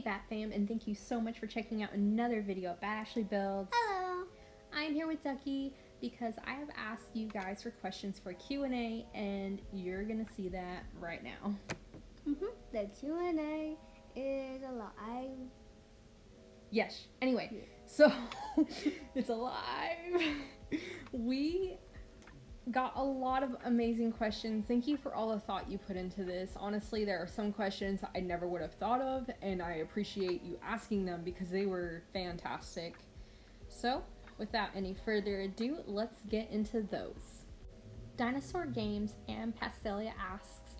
Bat Fam, and thank you so much for checking out another video of Bat Ashley Builds. Hello! I'm here with Ducky because I have asked you guys for questions for Q&A, and you're gonna see that right now. The Q&A is alive. Yes. Anyway, so it's alive. We got a lot of amazing questions. Thank you for all the thought you put into this. Honestly, there are some questions I never would have thought of, and I appreciate you asking them because they were fantastic. So, without any further ado, let's get into those. Dinosaur Games and Pastelia asks,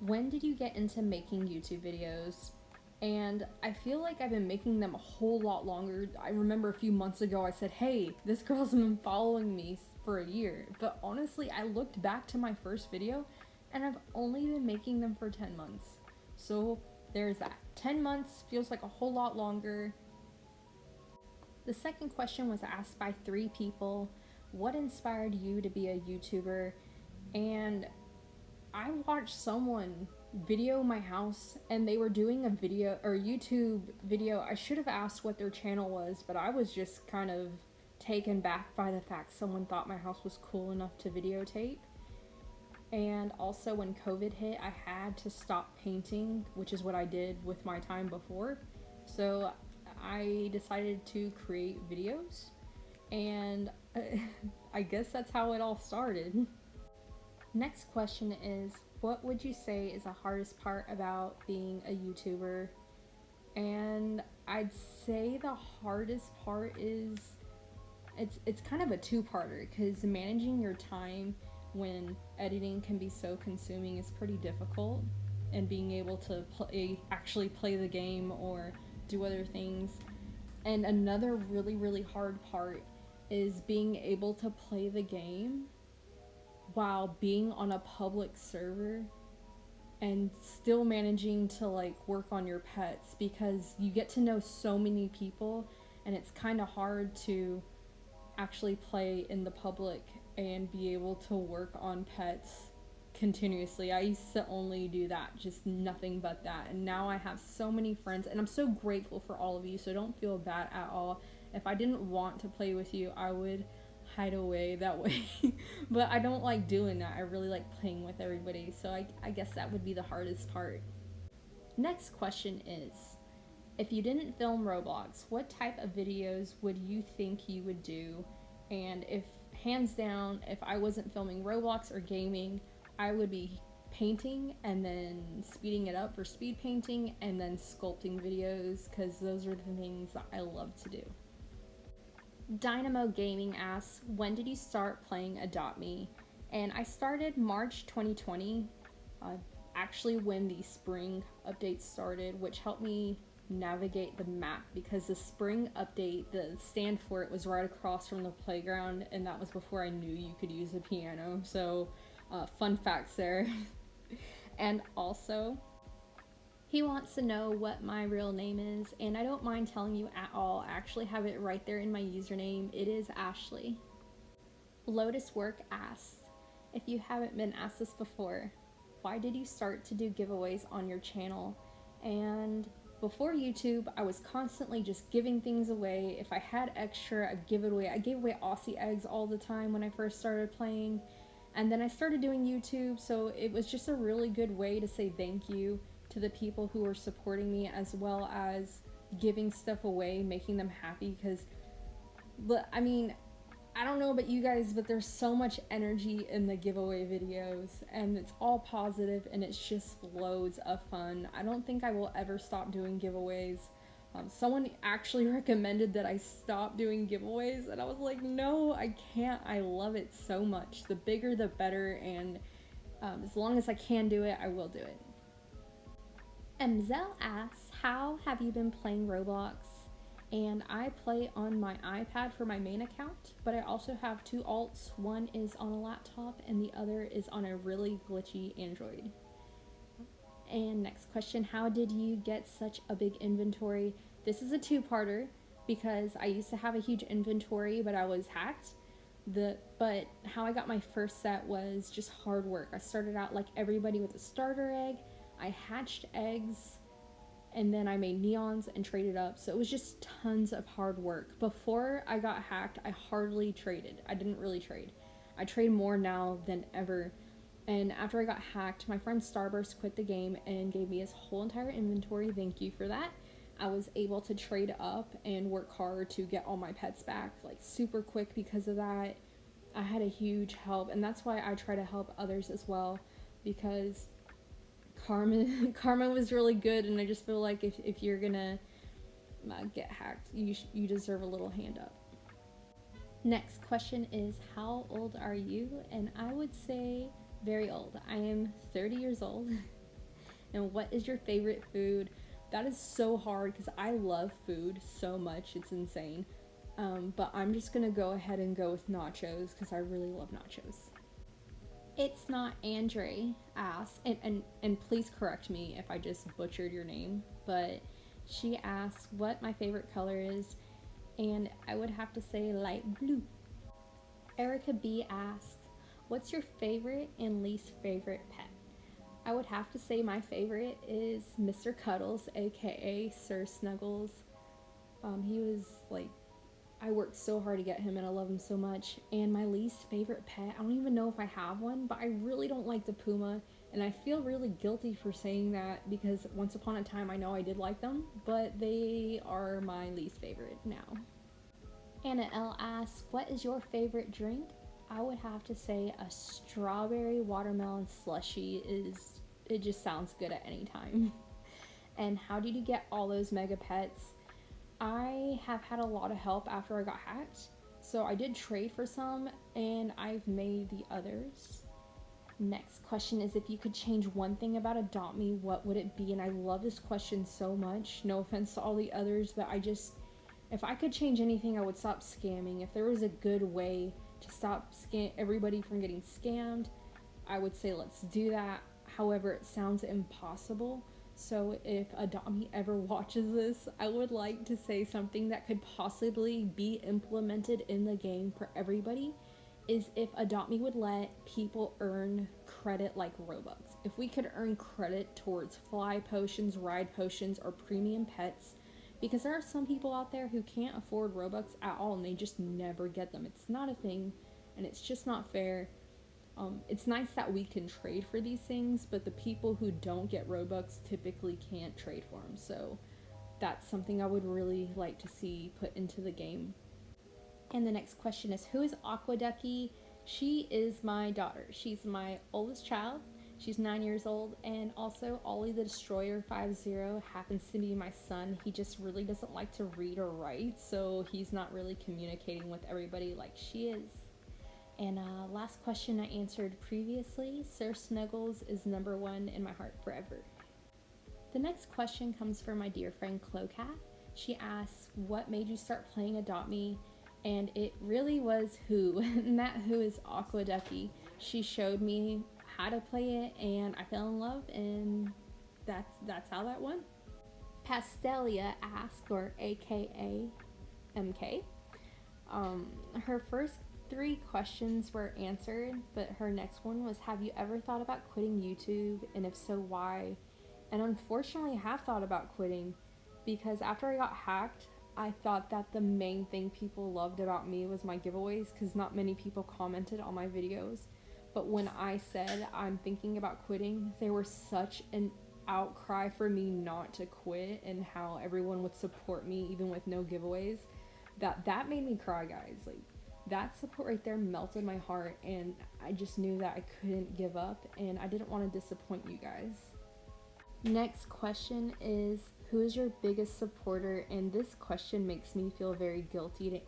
when did you get into making YouTube videos? And I feel like I've been making them a whole lot longer. I remember a few months ago I said, hey, this girl's been following me for a year. But honestly, I looked back to my first video and I've only been making them for 10 months. So there's that. 10 months feels like a whole lot longer. The second question was asked by 3 people. What inspired you to be a YouTuber? And I watched someone video my house and they were doing a video or YouTube video. I should have asked what their channel was, but I was just kind of taken back by the fact someone thought my house was cool enough to videotape. And also when COVID hit, I had to stop painting, which is what I did with my time before. So I decided to create videos, and I guess that's how it all started. Next question is, what would you say is the hardest part about being a YouTuber? And I'd say the hardest part is it's kind of a two-parter, because managing your time when editing can be so consuming is pretty difficult, and being able to actually play the game or do other things. And another really hard part is being able to play the game while being on a public server and still managing to work on your pets, because you get to know so many people and it's kind of hard to actually play in the public and be able to work on pets continuously. I used to only do that, just nothing but that, and now I have so many friends and I'm so grateful for all of you, so don't feel bad at all. If I didn't want to play with you, I would hide away that way. But I don't like doing that. I really like playing with everybody, so I guess that would be the hardest part. Next question is, if you didn't film Roblox, what type of videos would you think you would do? And if, hands down, if I wasn't filming Roblox or gaming, I would be painting and then speeding it up for speed painting, and then sculpting videos, because those are the things that I love to do. Dynamo Gaming asks, when did you start playing Adopt Me? And I started March 2020, actually when the spring update started, which helped me navigate the map, because the spring update, the stand for it was right across from the playground, and that was before I knew you could use a piano. So fun facts there. And also, he wants to know what my real name is, and I don't mind telling you at all. I actually have it right there in my username. It is Ashley. Lotus Work asks, if you haven't been asked this before, why did you start to do giveaways on your channel? And before YouTube, I was constantly just giving things away. If I had extra, I'd give it away. I gave away Aussie eggs all the time when I first started playing. And then I started doing YouTube, so it was just a really good way to say thank you to the people who were supporting me, as well as giving stuff away, making them happy. Because, I mean, I don't know about you guys, but there's so much energy in the giveaway videos, and it's all positive, and it's just loads of fun. I don't think I will ever stop doing giveaways. Someone actually recommended that I stop doing giveaways, and I was like, no, I can't. I love it so much. The bigger the better, and as long as I can do it, I will do it. Mzel asks, how have you been playing Roblox? And I play on my iPad for my main account, but I also have 2 alts. One is on a laptop and the other is on a really glitchy Android. And next question, how did you get such a big inventory? This is a 2-parter, because I used to have a huge inventory, but I was hacked. But how I got my first set was just hard work. I started out like everybody with a starter egg. I hatched eggs, and then I made neons and traded up. So it was just tons of hard work. Before I got hacked, I hardly traded. I didn't really trade. I trade more now than ever. And after I got hacked, my friend Starburst quit the game and gave me his whole entire inventory. Thank you for that. I was able to trade up and work hard to get all my pets back, like super quick because of that. I had a huge help, and that's why I try to help others as well, because karma was really good, and I just feel like if you're gonna get hacked, you deserve a little hand up. Next question is, how old are you? And I would say very old. I am 30 years old. And what is your favorite food? That is so hard because I love food so much, it's insane. But I'm just gonna go ahead and go with nachos because I really love nachos. It's not Andre asks, and please correct me if I just butchered your name, but she asks what my favorite color is, and I would have to say light blue. Erica B asks, what's your favorite and least favorite pet? I would have to say my favorite is Mr. Cuddles, aka Sir Snuggles. He was like, I worked so hard to get him and I love him so much. And my least favorite pet, I don't even know if I have one, but I really don't like the puma. And I feel really guilty for saying that because once upon a time I know I did like them, but they are my least favorite now. Anna L asks, what is your favorite drink? I would have to say a strawberry watermelon slushie it just sounds good at any time. And how did you get all those mega pets? I have had a lot of help after I got hacked, so I did trade for some and I've made the others. Next question is, if you could change one thing about Adopt Me, what would it be? And I love this question so much. No offense to all the others, but if I could change anything, I would stop scamming. If there was a good way to stop everybody from getting scammed, I would say let's do that. However, it sounds impossible. So if Adopt Me ever watches this, I would like to say something that could possibly be implemented in the game for everybody is if Adopt Me would let people earn credit like Robux. If we could earn credit towards fly potions, ride potions, or premium pets, because there are some people out there who can't afford Robux at all and they just never get them. It's not a thing and it's just not fair. It's nice that we can trade for these things, but the people who don't get Robux typically can't trade for them. So that's something I would really like to see put into the game. And the next question is, who is Aqua Ducky? She is my daughter. She's my oldest child. She's 9 years old, and also Ollie the Destroyer 50 happens to be my son. He just really doesn't like to read or write, so he's not really communicating with everybody like she is. And last question I answered previously, Sir Snuggles is number one in my heart forever. The next question comes from my dear friend Clocat. She asks, what made you start playing Adopt Me? And it really was Who, and that Who is Aqua Ducky. She showed me how to play it and I fell in love, and that's how that went. Pastelia asked, or aka MK, her first 3 questions were answered, but her next one was, have you ever thought about quitting YouTube, and if so, why? And unfortunately I have thought about quitting, because after I got hacked, I thought that the main thing people loved about me was my giveaways, because not many people commented on my videos. But when I said I'm thinking about quitting, there was such an outcry for me not to quit and how everyone would support me even with no giveaways, that made me cry, guys. Like, that support right there melted my heart, and I just knew that I couldn't give up and I didn't want to disappoint you guys. Next question is, who is your biggest supporter? And this question makes me feel very guilty to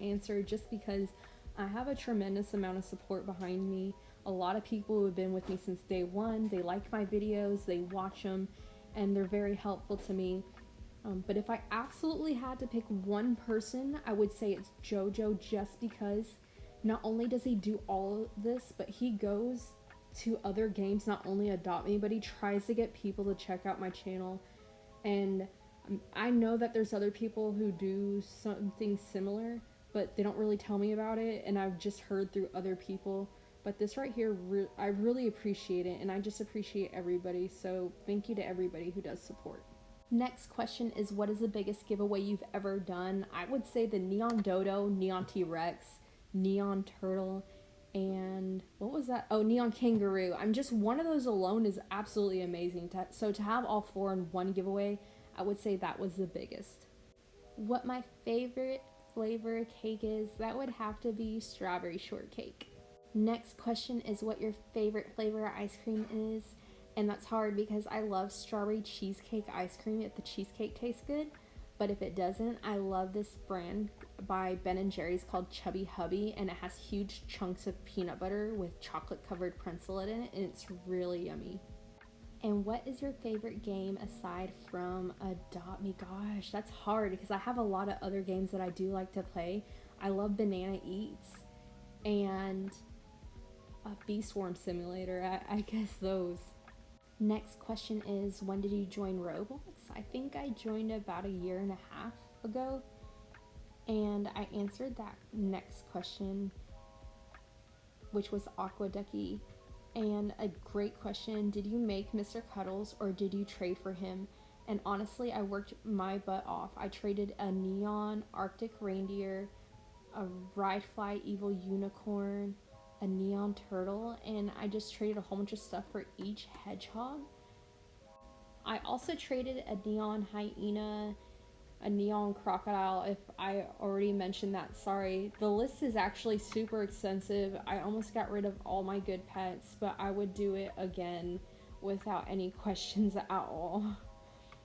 answer, just because I have a tremendous amount of support behind me. A lot of people who have been with me since day one, they like my videos, they watch them, and they're very helpful to me. But if I absolutely had to pick one person, I would say it's JoJo, just because not only does he do all of this, but he goes to other games, not only Adopt Me, but he tries to get people to check out my channel. And I know that there's other people who do something similar, but they don't really tell me about it, and I've just heard through other people. But this right here, I really appreciate it, and I just appreciate everybody. So thank you to everybody who does support. Next question is, what is the biggest giveaway you've ever done? I would say the Neon Dodo, Neon T-Rex, Neon Turtle, and what was that? Oh, Neon Kangaroo. I'm just, one of those alone is absolutely amazing. So to have all 4 in one giveaway, I would say that was the biggest. What my favorite flavor of cake is, that would have to be strawberry shortcake. Next question is what your favorite flavor of ice cream is. And that's hard because I love strawberry cheesecake ice cream if the cheesecake tastes good. But if it doesn't, I love this brand by Ben & Jerry's called Chubby Hubby. And it has huge chunks of peanut butter with chocolate covered pretzel in it. And it's really yummy. And what is your favorite game aside from Adopt Me? Gosh, that's hard because I have a lot of other games that I do like to play. I love Banana Eats and Bee Swarm Simulator. I guess those. Next question is, when did you join Roblox? I think I joined about 1.5 years ago. And I answered that next question, which was Aqua Ducky. And a great question, did you make Mr. Cuddles or did you trade for him? And honestly, I worked my butt off. I traded a neon Arctic reindeer, a Ride Fly Evil unicorn, a neon turtle, and I just traded a whole bunch of stuff for each hedgehog. I also traded a neon hyena, a neon crocodile. If I already mentioned that, sorry. The list is actually super extensive. I almost got rid of all my good pets, but I would do it again without any questions at all.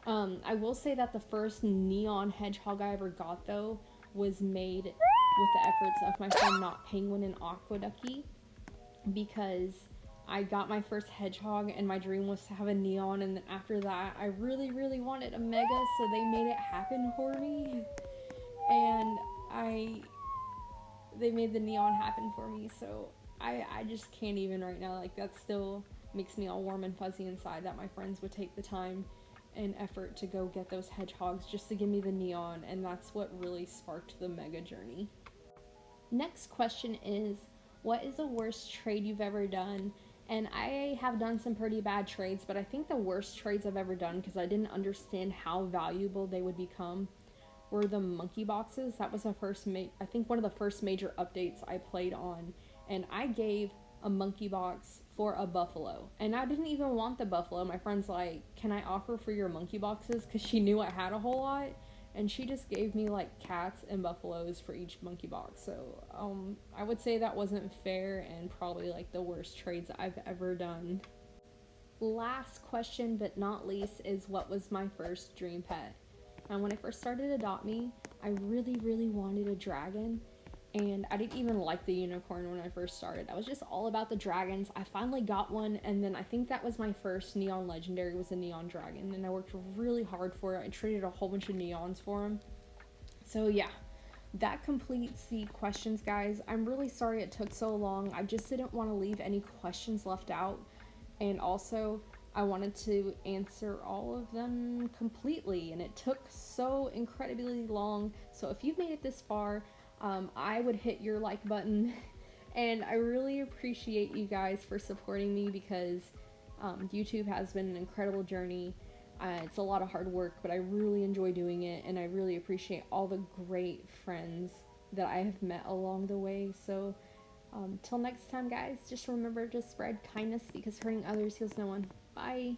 I will say that the first neon hedgehog I ever got though was made with the efforts of my friend Not Penguin and Aqua Ducky, because I got my first hedgehog and my dream was to have a neon, and then after that I really wanted a mega, so they made it happen for me, and they made the neon happen for me. So I just can't even right now, like that still makes me all warm and fuzzy inside that my friends would take the time and effort to go get those hedgehogs just to give me the neon, and that's what really sparked the mega journey. Next question is, what is the worst trade you've ever done? And I have done some pretty bad trades, but I think the worst trades I've ever done, because I didn't understand how valuable they would become, were the monkey boxes. That was the first, I think one of the first major updates I played on, and I gave a monkey box for a buffalo, and I didn't even want the buffalo. My friend's like, can I offer for your monkey boxes? Because she knew I had a whole lot, and she just gave me like cats and buffaloes for each monkey box. So I would say that wasn't fair and probably like the worst trades I've ever done. Last question but not least is, what was my first dream pet? And when I first started Adopt Me, I really wanted a dragon, and I didn't even like the unicorn when I first started. I was just all about the dragons. I finally got one, and then I think that was my first neon legendary, was a neon dragon, and I worked really hard for it. I traded a whole bunch of neons for him. So yeah, that completes the questions, guys. I'm really sorry it took so long. I just didn't want to leave any questions left out, and also I wanted to answer all of them completely, and it took so incredibly long. So if you've made it this far, I would hit your like button, and I really appreciate you guys for supporting me, because YouTube has been an incredible journey. It's a lot of hard work, but I really enjoy doing it, and I really appreciate all the great friends that I have met along the way. So till next time, guys, just remember to spread kindness, because hurting others heals no one. Bye.